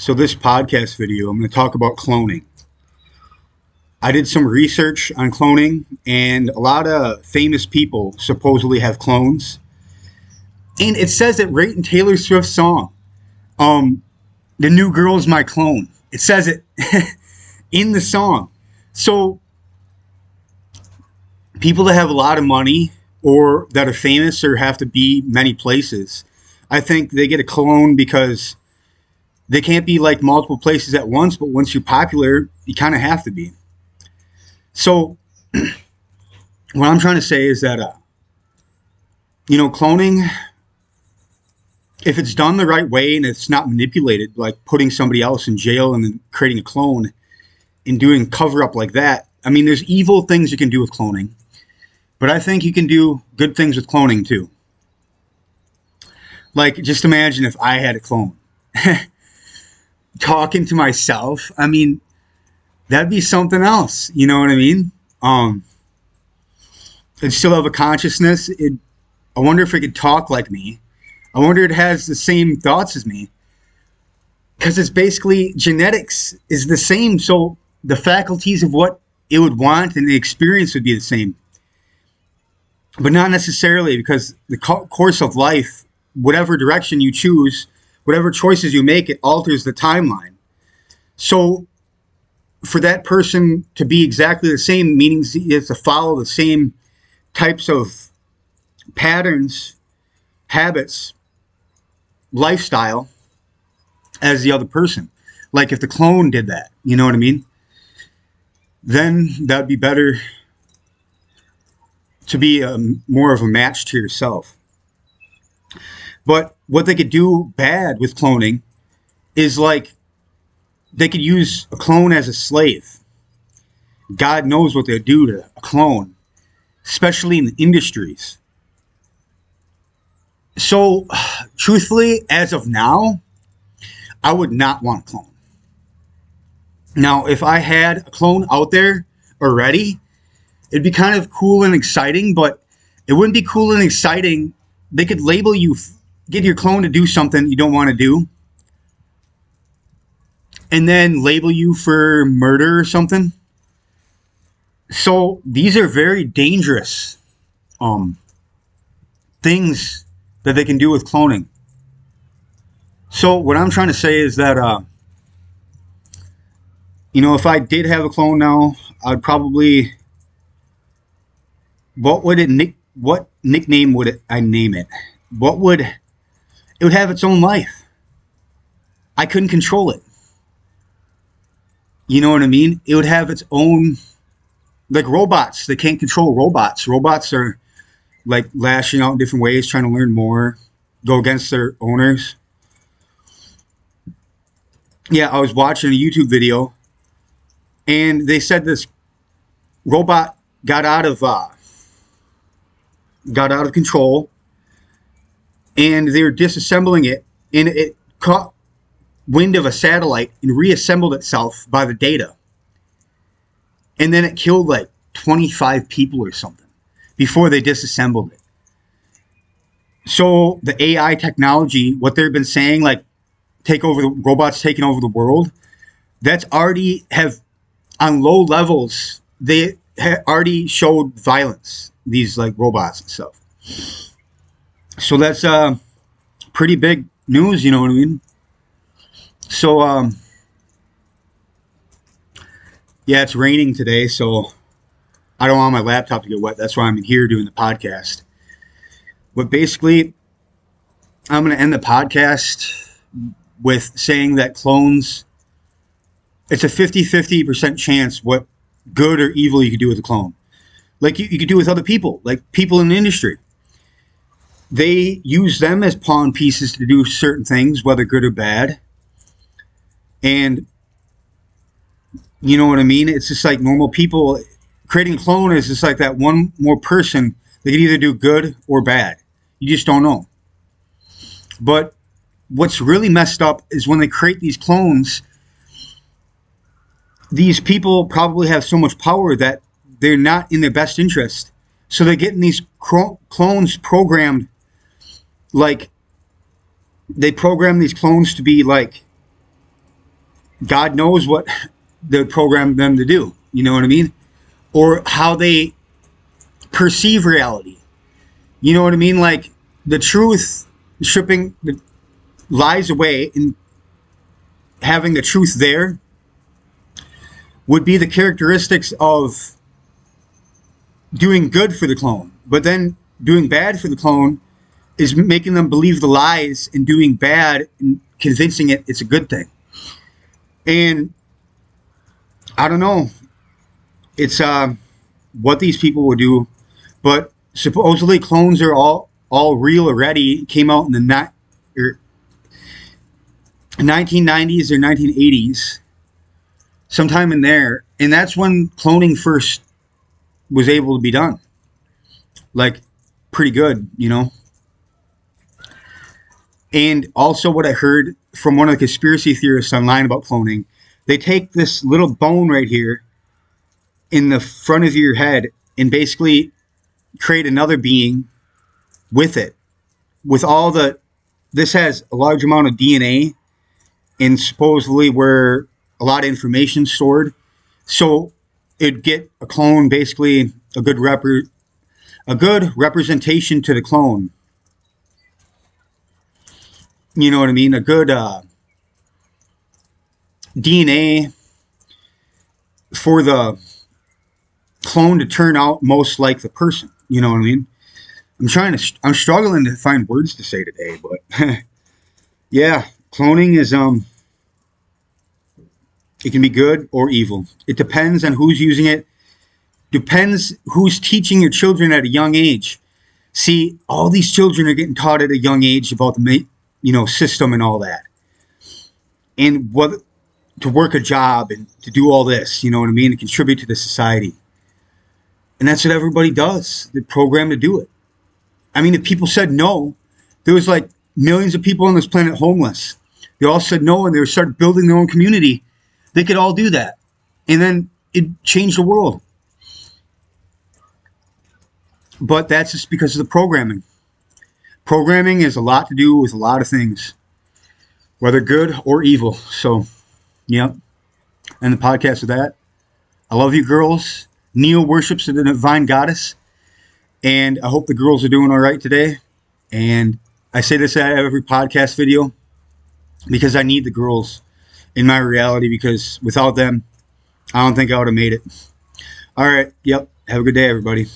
So this podcast video, I'm going to talk about cloning. I did some research on cloning, and a lot of famous people supposedly have clones. And it says it right in Taylor Swift's song, "The New Girl Is My Clone." It says it in the song. So people that have a lot of money or that are famous or have to be many places, I think they get a clone because they can't be like multiple places at once, but once you're popular, you kind of have to be. So what I'm trying to say is that, cloning, if it's done the right way and it's not manipulated, like putting somebody else in jail and then creating a clone and doing cover up like that. I mean, there's evil things you can do with cloning, but I think you can do good things with cloning too. Like, just imagine if I had a clone. Talking to myself, I mean, that'd be something else. You know what I mean? It'd still have a consciousness. I wonder if it could talk like me. I wonder if it has the same thoughts as me. Because it's basically genetics is the same. So the faculties of what it would want and the experience would be the same. But not necessarily, because the course of life, whatever direction you choose, whatever choices you make, it alters the timeline. So for that person to be exactly the same, meaning you have to follow the same types of patterns, habits, lifestyle as the other person. Like if the clone did that, you know what I mean? Then that'd be better to be more of a match to yourself. But what they could do bad with cloning is like they could use a clone as a slave. God knows what they'd do to a clone, especially in the industries. So, truthfully, as of now, I would not want a clone. Now, if I had a clone out there already, it'd be kind of cool and exciting, but it wouldn't be cool and exciting. They could label you, get your clone to do something you don't want to do, and then label you for murder or something. So these are very dangerous things that they can do with cloning. So what I'm trying to say is that, if I did have a clone now, I'd probably, what nickname would I name it? It would have its own life. I couldn't control it. You know what I mean? It would have its own, like robots. They can't control robots. Robots are like lashing out in different ways, trying to learn more, go against their owners. Yeah, I was watching a YouTube video, and they said this robot got out of control, and they were disassembling it, and it caught wind of a satellite and reassembled itself by the data. And then it killed like 25 people or something before they disassembled it. So the AI technology, what they've been saying, like robots taking over the world, that's already have on low levels. They already showed violence. These like robots and stuff. So that's pretty big news. You know what I mean? So yeah, it's raining today, so I don't want my laptop to get wet. That's why I'm in here doing the podcast. But basically, I'm going to end the podcast with saying that clones, it's a 50-50% chance what good or evil you could do with a clone. Like you could do with other people, like people in the industry. They use them as pawn pieces to do certain things, whether good or bad. And you know what I mean? It's just like normal people. Creating a clone is just like that one more person. They can either do good or bad. You just don't know. But what's really messed up is when they create these clones, these people probably have so much power that they're not in their best interest. So they're getting these clones programmed, like they program these clones to be like God knows what they programmed them to do. You know what I mean? Or how they perceive reality. You know what I mean? Like the truth, stripping the lies away and having the truth there would be the characteristics of doing good for the clone. But then doing bad for the clone is making them believe the lies and doing bad and convincing it's a good thing. And I don't know. It's what these people would do, but supposedly clones are all real already. It came out in the 1990s or 1980s, sometime in there, and that's when cloning first was able to be done. Like, pretty good, you know. And also, what I heard from one of the conspiracy theorists online about cloning, they take this little bone right here in the front of your head and basically create another being with it. With all the, this has a large amount of DNA and supposedly where a lot of information stored. So it'd get a clone, basically a good representation to the clone. You know what I mean? A good DNA for the clone to turn out most like the person. You know what I mean? I'm struggling to find words to say today, but yeah, cloning is it can be good or evil. It depends on who's using it. Depends who's teaching your children at a young age. See, all these children are getting taught at a young age about the system and all that, and what to work a job and to do all this. You know what I mean? To contribute to the society, and that's what everybody does. They're programmed to do it. I mean, if people said no, there was like millions of people on this planet homeless. They all said no, and they started building their own community. They could all do that, and then it changed the world. But that's just because of the programming. Programming is a lot to do with a lot of things, whether good or evil. So, yeah. And the podcast with that. I love you, girls. Neo worships the divine goddess. And I hope the girls are doing all right today. And I say this at every podcast video because I need the girls in my reality, because without them, I don't think I would have made it. All right. Yep. Have a good day, everybody.